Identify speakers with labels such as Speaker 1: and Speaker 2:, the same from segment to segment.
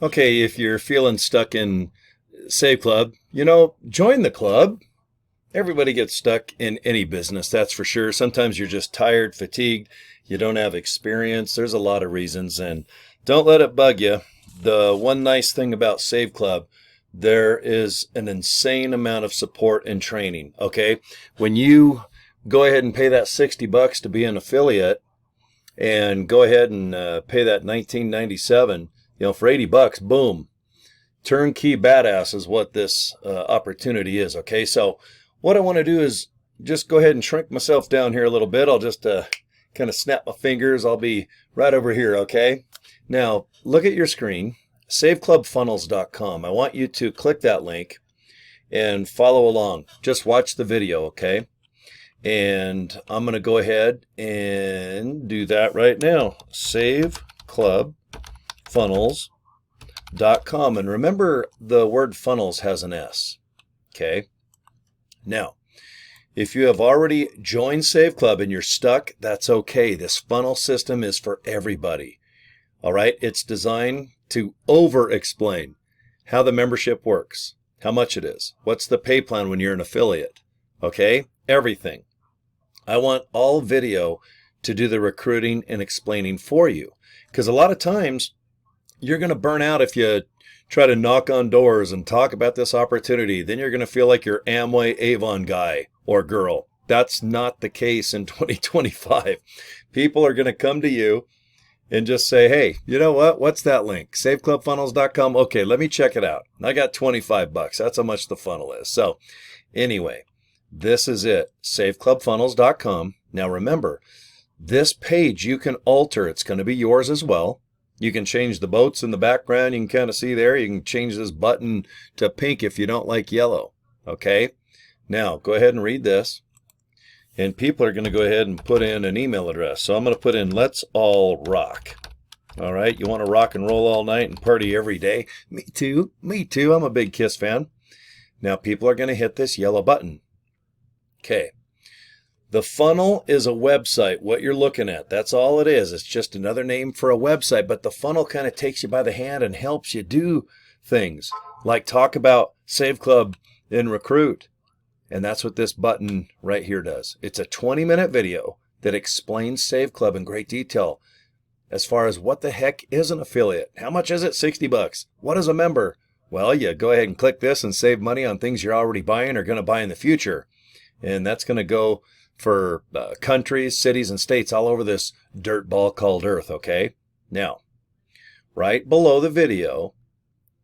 Speaker 1: Okay, if you're feeling stuck in Save Club, join the club. Everybody gets stuck in any business, that's for sure. Sometimes you're just tired, fatigued, you don't have experience. There's a lot of reasons, and don't let it bug you. The one nice thing about Save Club, there is an insane amount of support and training, okay? When you go ahead and pay that $60 to be an affiliate and go ahead and pay that $19.97, for $80, boom. Turnkey badass is what this opportunity is, okay? So what I want to do is just go ahead and shrink myself down here a little bit. I'll just kind of snap my fingers. I'll be right over here, okay? Now, look at your screen, saveclubfunnels.com. I want you to click that link and follow along. Just watch the video, okay? And I'm going to go ahead and do that right now. saveclubfunnels.com. And remember, the word funnels has an S, okay? Now, if you have already joined Save Club and you're stuck, that's okay. This funnel system is for everybody. All right? It's designed to over-explain how the membership works, how much it is, what's the pay plan when you're an affiliate, okay? Everything. I want all video to do the recruiting and explaining for you, because a lot of times you're going to burn out if you try to knock on doors and talk about this opportunity. Then you're going to feel like you're Amway Avon guy or girl. That's not the case in 2025. People are going to come to you and just say, hey, you know what? What's that link? saveclubfunnels.com. Okay, let me check it out. I got $25. That's how much the funnel is. So anyway, this is it. saveclubfunnels.com. Now remember, this page you can alter. It's going to be yours as well. You can change the boats in the background. You can kind of see there. You can change this button to pink if you don't like yellow. Okay? Now, go ahead and read this. And people are going to go ahead and put in an email address. So I'm going to put in Let's All Rock. All right? You want to rock and roll all night and party every day? Me too. Me too. I'm a big Kiss fan. Now, people are going to hit this yellow button. Okay. The funnel is a website, what you're looking at. That's all it is. It's just another name for a website, but the funnel kind of takes you by the hand and helps you do things like talk about Save Club and recruit. And that's what this button right here does. It's a 20-minute video that explains Save Club in great detail as far as what the heck is an affiliate. How much is it? $60. What is a member? Well, you go ahead and click this and save money on things you're already buying or going to buy in the future. And that's going to go for countries, cities, and states all over this dirt ball called Earth, okay? Now, right below the video,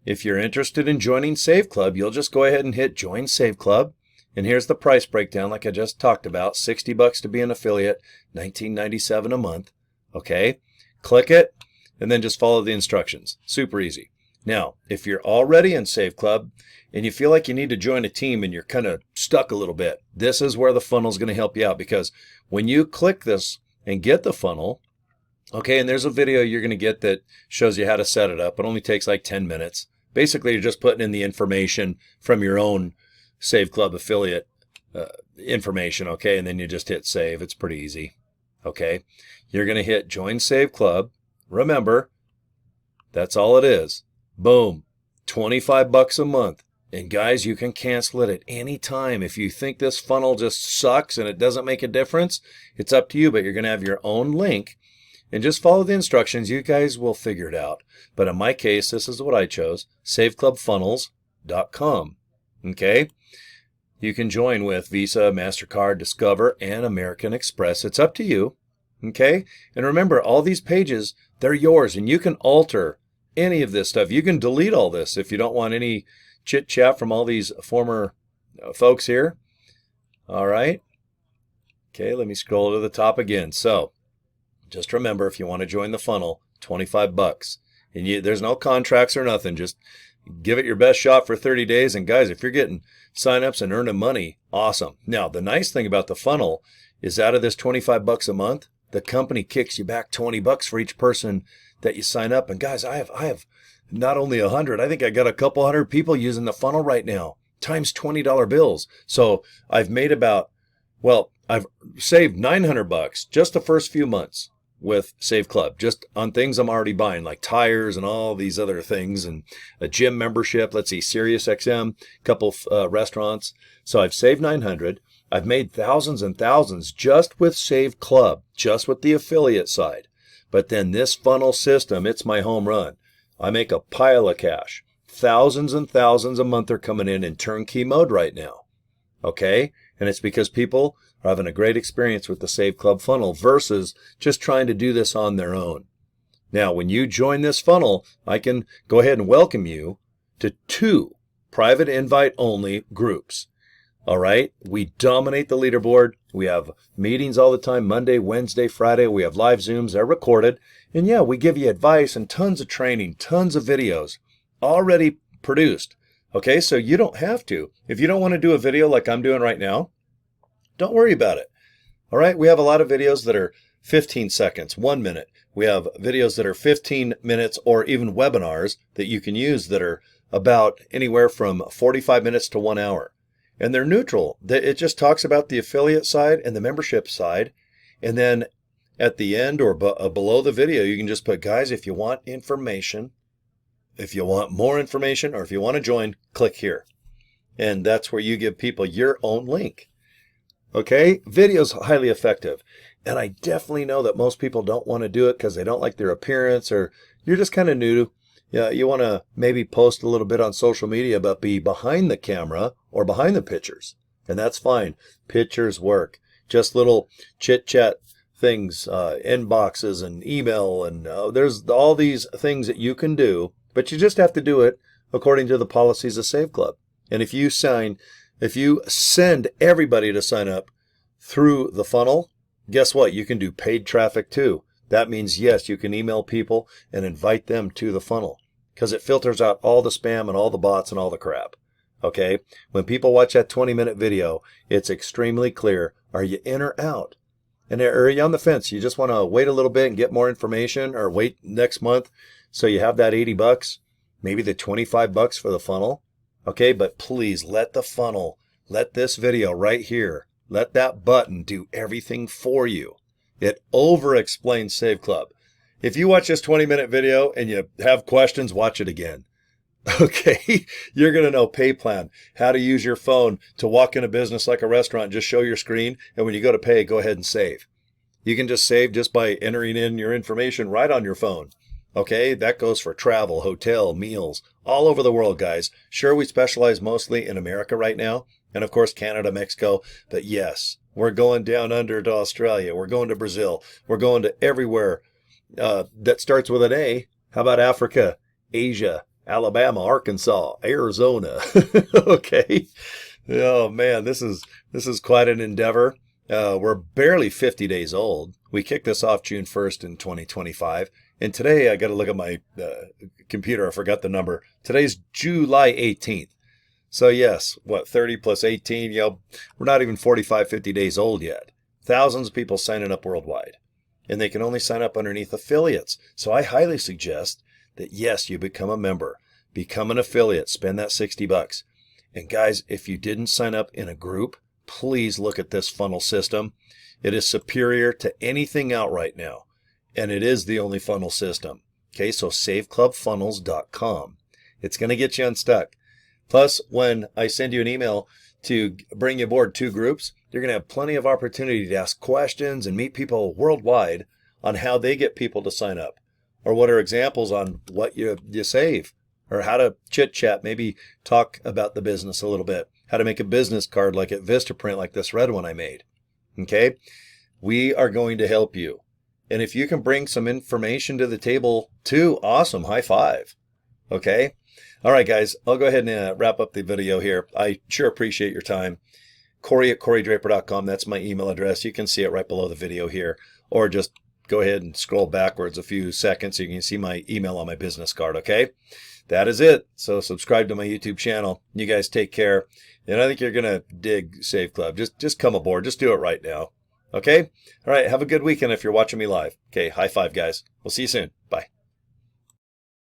Speaker 1: if you're interested in joining Save Club, you'll just go ahead and hit Join Save Club. And here's the price breakdown like I just talked about. $60 to be an affiliate, $19.97 a month, okay? Click it, and then just follow the instructions. Super easy. Now, if you're already in Save Club and you feel like you need to join a team and you're kind of stuck a little bit, this is where the funnel is going to help you out, because when you click this and get the funnel, okay, and there's a video you're going to get that shows you how to set it up. It only takes like 10 minutes. Basically, you're just putting in the information from your own Save Club affiliate information, okay, and then you just hit save. It's pretty easy, okay? You're going to hit Join Save Club. Remember, that's all it is. Boom, $25 a month. And guys, you can cancel it at any time. If you think this funnel just sucks and it doesn't make a difference, it's up to you, but you're going to have your own link. And just follow the instructions. You guys will figure it out. But in my case, this is what I chose, saveclubfunnels.com. Okay? You can join with Visa, MasterCard, Discover, and American Express. It's up to you. Okay? And remember, all these pages, they're yours, and you can alter any of this stuff. You can delete all this if you don't want any chit chat from all these former folks here. All right. Okay, let me scroll to the top again. So just remember, if you want to join the funnel, $25. And there's no contracts or nothing. Just give it your best shot for 30 days. And guys, if you're getting signups and earning money, awesome. Now, the nice thing about the funnel is out of this $25 a month, the company kicks you back $20 for each person that you sign up. And guys, I have not only 100, I think I got a couple hundred people using the funnel right now, times $20 bills. So I've made I've saved $900 just the first few months with Save Club, just on things I'm already buying, like tires and all these other things, and a gym membership. Let's see, Sirius XM, a couple restaurants. So I've saved 900. I've made thousands and thousands just with Save Club, just with the affiliate side. But then this funnel system, it's my home run. I make a pile of cash. Thousands and thousands a month are coming in turnkey mode right now. Okay? And it's because people are having a great experience with the Save Club funnel versus just trying to do this on their own. Now, when you join this funnel, I can go ahead and welcome you to 2 private invite only groups. All right? We dominate the leaderboard. We have meetings all the time, Monday, Wednesday, Friday. We have live Zooms. They're recorded. And yeah, we give you advice and tons of training, tons of videos already produced. Okay, so you don't have to. If you don't want to do a video like I'm doing right now, don't worry about it. All right, we have a lot of videos that are 15 seconds, 1 minute. We have videos that are 15 minutes or even webinars that you can use that are about anywhere from 45 minutes to 1 hour. And they're neutral. It just talks about the affiliate side and the membership side. And then at the end or below the video, you can just put, guys, if you want information, if you want more information, or if you want to join, click here. And that's where you give people your own link. Okay? Video's highly effective. And I definitely know that most people don't want to do it because they don't like their appearance, or you're just kind of new. Yeah, you want to maybe post a little bit on social media, but be behind the camera or behind the pictures. And that's fine. Pictures work. Just little chit-chat things, inboxes and email. And there's all these things that you can do, but you just have to do it according to the policies of Save Club. And if you send everybody to sign up through the funnel, guess what? You can do paid traffic too. That means, yes, you can email people and invite them to the funnel because it filters out all the spam and all the bots and all the crap. Okay? When people watch that 20-minute video, it's extremely clear. Are you in or out? And are you on the fence? You just want to wait a little bit and get more information, or wait next month so you have that $80, maybe the $25 for the funnel? Okay, but please let the funnel, let this video right here, let that button do everything for you. It over-explains Save Club. If you watch this 20-minute video and you have questions, watch it again. Okay, you're going to know pay plan, how to use your phone to walk in a business like a restaurant, just show your screen, and when you go to pay, go ahead and save. You can just save just by entering in your information right on your phone. Okay, that goes for travel, hotel, meals, all over the world, guys. Sure, we specialize mostly in America right now, and of course Canada, Mexico, but yes, we're going down under to Australia. We're going to Brazil. We're going to everywhere that starts with an A. How about Africa, Asia, Alabama, Arkansas, Arizona? Okay. Oh man, this is quite an endeavor. We're barely 50 days old. We kicked this off June 1st in 2025. And today I got to look at my computer. I forgot the number. Today's July 18th. So yes, 30 plus 18, we're not even 45, 50 days old yet. Thousands of people signing up worldwide. And they can only sign up underneath affiliates. So I highly suggest that yes, you become a member, become an affiliate, spend that $60. And guys, if you didn't sign up in a group, please look at this funnel system. It is superior to anything out right now. And it is the only funnel system. Okay, so saveclubfunnels.com. It's going to get you unstuck. Plus, when I send you an email to bring you aboard 2 groups, you're going to have plenty of opportunity to ask questions and meet people worldwide on how they get people to sign up, or what are examples on what you save, or how to chit chat, maybe talk about the business a little bit, how to make a business card like at Vistaprint, like this red one I made. Okay, we are going to help you. And if you can bring some information to the table too, awesome, high five. Okay. All right, guys, I'll go ahead and wrap up the video here. I sure appreciate your time. Cory at CoryDraper.com. That's my email address. You can see it right below the video here, or just go ahead and scroll backwards a few seconds so you can see my email on my business card. Okay. That is it. So subscribe to my YouTube channel. You guys take care. And I think you're going to dig Save Club. Just come aboard. Just do it right now. Okay. All right. Have a good weekend if you're watching me live. Okay. High five, guys. We'll see you soon. Bye.